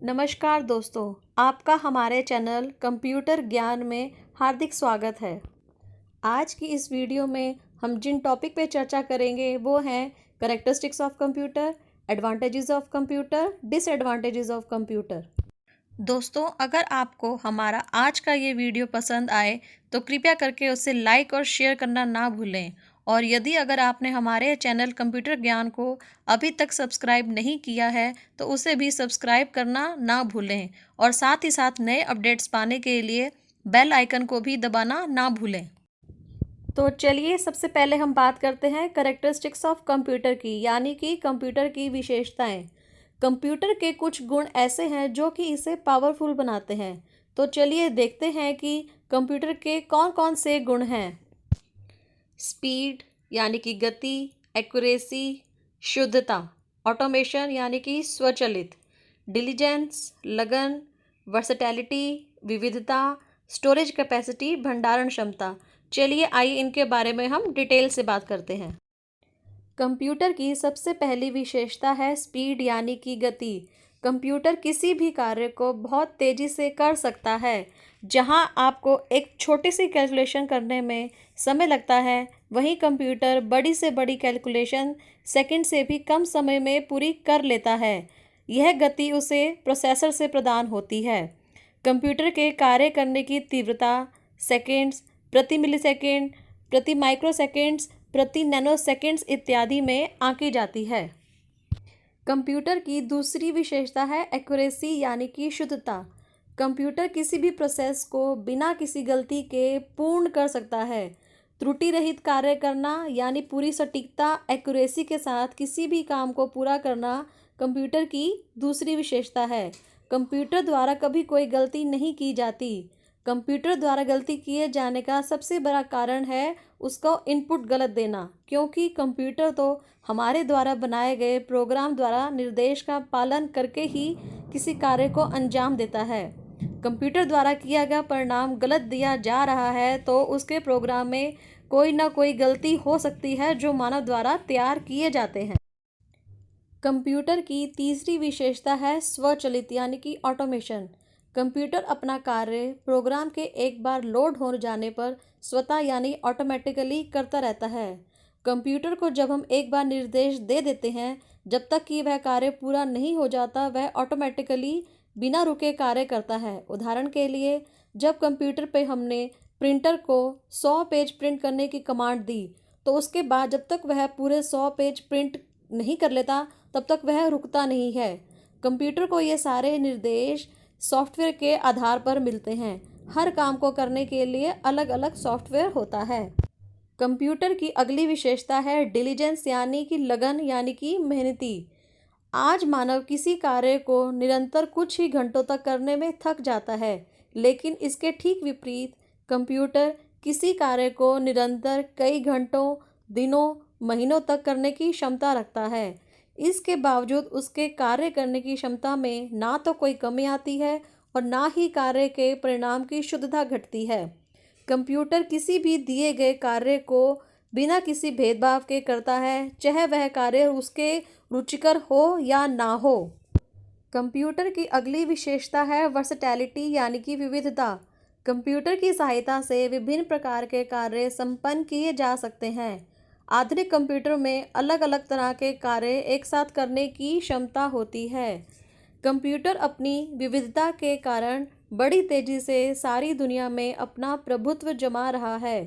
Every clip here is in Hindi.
नमस्कार दोस्तों, आपका हमारे चैनल कंप्यूटर ज्ञान में हार्दिक स्वागत है। आज की इस वीडियो में हम जिन टॉपिक पे चर्चा करेंगे वो हैं characteristics of computer, advantages of computer, disadvantages of computer. दोस्तों, अगर आपको हमारा आज का ये वीडियो पसंद आए तो कृपया करके उसे लाइक और शेयर करना ना भूलें। और यदि अगर आपने हमारे चैनल कंप्यूटर ज्ञान को अभी तक सब्सक्राइब नहीं किया है तो उसे भी सब्सक्राइब करना ना भूलें और साथ ही साथ नए अपडेट्स पाने के लिए बेल आइकन को भी दबाना ना भूलें। तो चलिए सबसे पहले हम बात करते हैं कैरेक्टरिस्टिक्स ऑफ कंप्यूटर की, यानी कि कंप्यूटर की विशेषताएं। कंप्यूटर के कुछ गुण ऐसे हैं जो कि इसे पावरफुल बनाते हैं। तो चलिए देखते हैं कि कंप्यूटर के कौन कौन से गुण हैं। स्पीड यानी कि गति, एक्यूरेसी, शुद्धता, ऑटोमेशन यानी कि स्वचालित, डिलीजेंस लगन, वर्सेटैलिटी विविधता, स्टोरेज कैपेसिटी भंडारण क्षमता। चलिए आइए इनके बारे में हम डिटेल से बात करते हैं। कंप्यूटर की सबसे पहली विशेषता है स्पीड यानी कि गति। कंप्यूटर किसी भी कार्य को बहुत तेज़ी से कर सकता है। जहां आपको एक छोटी सी कैलकुलेशन करने में समय लगता है, वहीं कंप्यूटर बड़ी से बड़ी कैलकुलेशन सेकंड से भी कम समय में पूरी कर लेता है। यह गति उसे प्रोसेसर से प्रदान होती है। कंप्यूटर के कार्य करने की तीव्रता सेकंड्स, प्रति मिलीसेकंड, प्रति माइक्रोसेकंड्स, प्रति नैनोसेकंड्स इत्यादि में आंकी जाती है। कंप्यूटर की दूसरी विशेषता है एक्यूरेसी यानी कि शुद्धता। कंप्यूटर किसी भी प्रोसेस को बिना किसी गलती के पूर्ण कर सकता है। त्रुटि रहित कार्य करना यानी पूरी सटीकता, एक्यूरेसी के साथ किसी भी काम को पूरा करना कंप्यूटर की दूसरी विशेषता है। कंप्यूटर द्वारा कभी कोई गलती नहीं की जाती। कंप्यूटर द्वारा गलती किए जाने का सबसे बड़ा कारण है उसका इनपुट गलत देना, क्योंकि कंप्यूटर तो हमारे द्वारा बनाए गए प्रोग्राम द्वारा निर्देश का पालन करके ही किसी कार्य को अंजाम देता है। कंप्यूटर द्वारा किया गया परिणाम गलत दिया जा रहा है तो उसके प्रोग्राम में कोई ना कोई गलती हो सकती है जो मानव द्वारा तैयार किए जाते हैं। कंप्यूटर की तीसरी विशेषता है स्वचालित यानी कि ऑटोमेशन। कंप्यूटर अपना कार्य प्रोग्राम के एक बार लोड हो जाने पर स्वतः यानी ऑटोमेटिकली करता रहता है। कंप्यूटर को जब हम एक बार निर्देश दे देते हैं, जब तक कि वह कार्य पूरा नहीं हो जाता वह ऑटोमेटिकली बिना रुके कार्य करता है। उदाहरण के लिए, जब कंप्यूटर पे हमने प्रिंटर को 100 पेज प्रिंट करने की कमांड दी तो उसके बाद जब तक वह पूरे 100 पेज प्रिंट नहीं कर लेता तब तक वह रुकता नहीं है। कंप्यूटर को ये सारे निर्देश सॉफ्टवेयर के आधार पर मिलते हैं। हर काम को करने के लिए अलग अलग सॉफ्टवेयर होता है। कंप्यूटर की अगली विशेषता है डिलीजेंस यानी कि लगन यानी कि मेहनती। आज मानव किसी कार्य को निरंतर कुछ ही घंटों तक करने में थक जाता है, लेकिन इसके ठीक विपरीत कंप्यूटर किसी कार्य को निरंतर कई घंटों, दिनों, महीनों तक करने की क्षमता रखता है। इसके बावजूद उसके कार्य करने की क्षमता में ना तो कोई कमी आती है और ना ही कार्य के परिणाम की शुद्धता घटती है। कंप्यूटर किसी भी दिए गए कार्य को बिना किसी भेदभाव के करता है, चाहे वह कार्य उसके रुचिकर हो या ना हो। कंप्यूटर की अगली विशेषता है वर्सेटैलिटी यानी कि विविधता। कंप्यूटर की सहायता से विभिन्न प्रकार के कार्य संपन्न किए जा सकते हैं। आधुनिक कंप्यूटर में अलग अलग तरह के कार्य एक साथ करने की क्षमता होती है। कंप्यूटर अपनी विविधता के कारण बड़ी तेजी से सारी दुनिया में अपना प्रभुत्व जमा रहा है।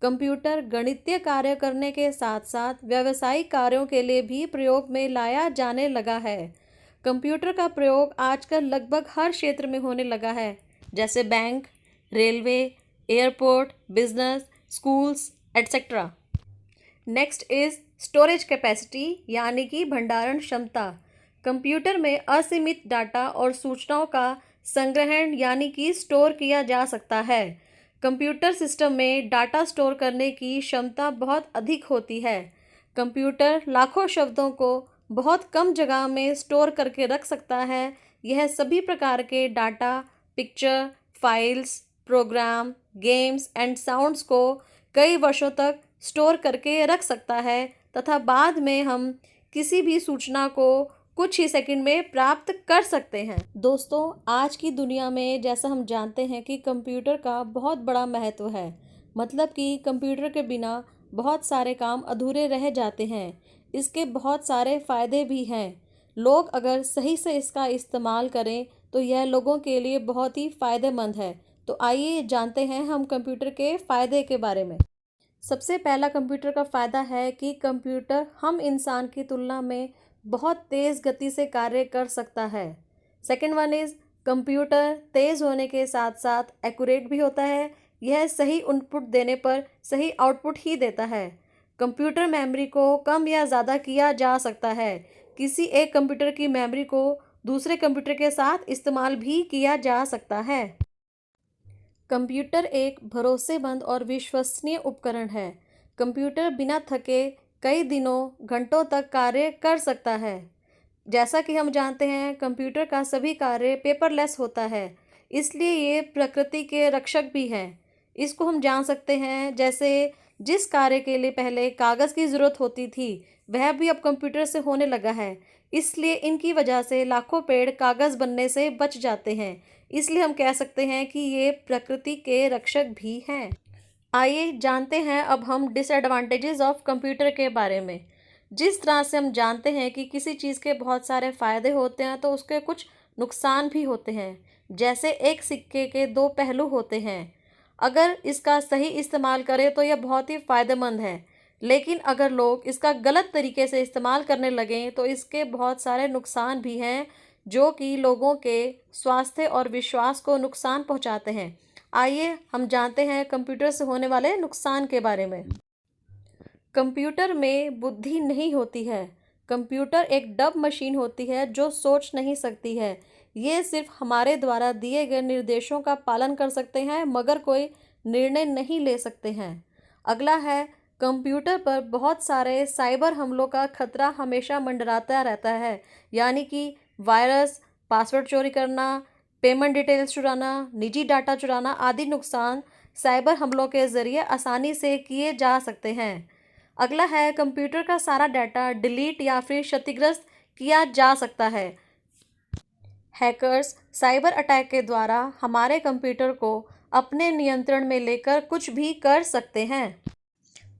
कंप्यूटर गणितीय कार्य करने के साथ साथ व्यावसायिक कार्यों के लिए भी प्रयोग में लाया जाने लगा है। कंप्यूटर का प्रयोग आजकल लगभग हर क्षेत्र में होने लगा है, जैसे bank, railway, airport, business, schools etcetera. Next is storage capacity यानी कि भंडारण क्षमता। कंप्यूटर में असीमित डाटा और सूचनाओं का संग्रहण यानी कि स्टोर किया जा सकता है। कंप्यूटर सिस्टम में डाटा स्टोर करने की क्षमता बहुत अधिक होती है। कंप्यूटर लाखों शब्दों को बहुत कम जगह में स्टोर करके रख सकता है। यह सभी प्रकार के data, picture, files, program, games and sounds को कई वर्षों तक स्टोर करके रख सकता है तथा बाद में हम किसी भी सूचना को कुछ ही सेकंड में प्राप्त कर सकते हैं। दोस्तों, आज की दुनिया में जैसा हम जानते हैं कि कंप्यूटर का बहुत बड़ा महत्व है। मतलब कि कंप्यूटर के बिना बहुत सारे काम अधूरे रह जाते हैं। इसके बहुत सारे फ़ायदे भी हैं। लोग अगर सही से इसका इस्तेमाल करें तो यह लोगों के लिए बहुत ही फ़ायदेमंद है। तो आइए जानते हैं हम कंप्यूटर के फ़ायदे के बारे में। सबसे पहला कंप्यूटर का फ़ायदा है कि कंप्यूटर हम इंसान की तुलना में बहुत तेज़ गति से कार्य कर सकता है। सेकंड वन इज़ कंप्यूटर तेज़ होने के साथ साथ एक्यूरेट भी होता है। यह सही इनपुट देने पर सही आउटपुट ही देता है। कंप्यूटर मेमोरी को कम या ज़्यादा किया जा सकता है। किसी एक कंप्यूटर की मेमोरी को दूसरे कंप्यूटर के साथ इस्तेमाल भी किया जा सकता है। कंप्यूटर एक भरोसेमंद और विश्वसनीय उपकरण है। कंप्यूटर बिना थके कई दिनों घंटों तक कार्य कर सकता है। जैसा कि हम जानते हैं कंप्यूटर का सभी कार्य पेपरलेस होता है, इसलिए ये प्रकृति के रक्षक भी हैं। इसको हम जान सकते हैं जैसे जिस कार्य के लिए पहले कागज़ की ज़रूरत होती थी वह भी अब कंप्यूटर से होने लगा है। इसलिए इनकी वजह से लाखों पेड़ कागज़ बनने से बच जाते हैं। इसलिए हम कह सकते हैं कि ये प्रकृति के रक्षक भी हैं। आइए जानते हैं अब हम डिसएडवांटेजेस ऑफ कंप्यूटर के बारे में। जिस तरह से हम जानते हैं कि किसी चीज़ के बहुत सारे फ़ायदे होते हैं तो उसके कुछ नुकसान भी होते हैं। जैसे एक सिक्के के दो पहलू होते हैं। अगर इसका सही इस्तेमाल करें तो यह बहुत ही फ़ायदेमंद है, लेकिन अगर लोग इसका गलत तरीके से इस्तेमाल करने लगें तो इसके बहुत सारे नुकसान भी हैं जो कि लोगों के स्वास्थ्य और विश्वास को नुकसान पहुंचाते हैं। आइए हम जानते हैं कंप्यूटर से होने वाले नुकसान के बारे में। कंप्यूटर में बुद्धि नहीं होती है। कंप्यूटर एक डब मशीन होती है जो सोच नहीं सकती है। ये सिर्फ हमारे द्वारा दिए गए निर्देशों का पालन कर सकते हैं मगर कोई निर्णय नहीं ले सकते हैं। अगला है कंप्यूटर पर बहुत सारे साइबर हमलों का खतरा हमेशा मंडराता रहता है, यानी कि वायरस, पासवर्ड चोरी करना, पेमेंट डिटेल्स चुराना, निजी डाटा चुराना आदि नुकसान साइबर हमलों के ज़रिए आसानी से किए जा सकते हैं। अगला है कंप्यूटर का सारा डाटा डिलीट या फिर क्षतिग्रस्त किया जा सकता है। हैकर्स साइबर अटैक के द्वारा हमारे कंप्यूटर को अपने नियंत्रण में लेकर कुछ भी कर सकते हैं।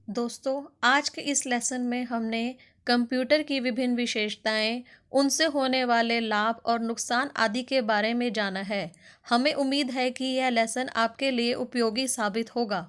दोस्तों, आज के इस लेसन में हमने कंप्यूटर की विभिन्न विशेषताएं, उनसे होने वाले लाभ और नुकसान आदि के बारे में जाना है। हमें उम्मीद है कि यह लेसन आपके लिए उपयोगी साबित होगा।